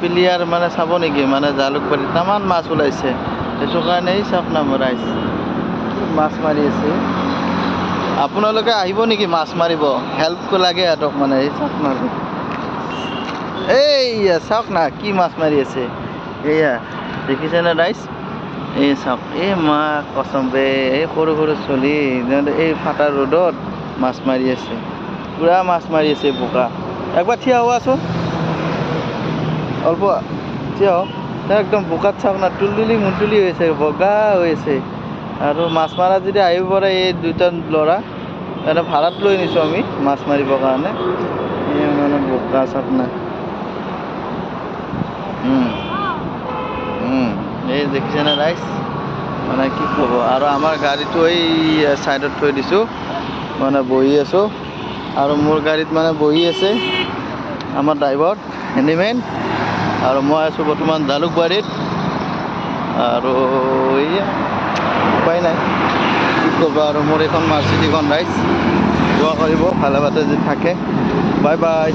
player মানে চাব নেকি মানে জালুকবাৰীত তামান মাছ ওলাইছে সেইটো কাৰণেই চাওক না মোৰ ৰাইজ মাছ মাৰি আছে আপোনালোকে আহিব নেকি মাছ মাৰিব হেল্প লাগে সিহঁতক মানে এই চাওক না এইয়া চাওক না কি মাছ মাৰি আছে এয়া দেখিছেনে ৰাইজ এই চাওক এই মা কচম বে এই সৰু সৰু চলি এই ফাটা ৰ'দত মাছ মাৰি আছে পুৰা মাছ মাৰি আছে বোকা একবাৰ থিয় হোৱাচোন অল্প থিয় একদম বোকাত চাওক না তুলতুলি মুলতুলি হৈছে বগা হৈ আছে আৰু মাছ মাৰা যদি আহিব পাৰে এই দুটা ল'ৰা এটা ভাড়াত লৈ নিছোঁ আমি মাছ মাৰিবৰ কাৰণে এই মানে বোকা চাওক না এই দেখিছেনে ৰাইজ মানে কি ক'ব আৰু আমাৰ গাড়ীটো এই ছাইডত থৈ দিছোঁ মানে বহি আছোঁ আৰু মোৰ গাড়ীত মানে বহি আছে আমাৰ ড্ৰাইভাৰ হেণ্ডিমেন আৰু মই আছোঁ বৰ্তমান জালুকবাৰীত আৰু এয়া উপায় নাই কি ক'ব আৰু মোৰ এইখন মাৰ্চিডিখন ৰাইজ দোৱা কৰিব ভালে ভাতে যদি থাকে বাই বাই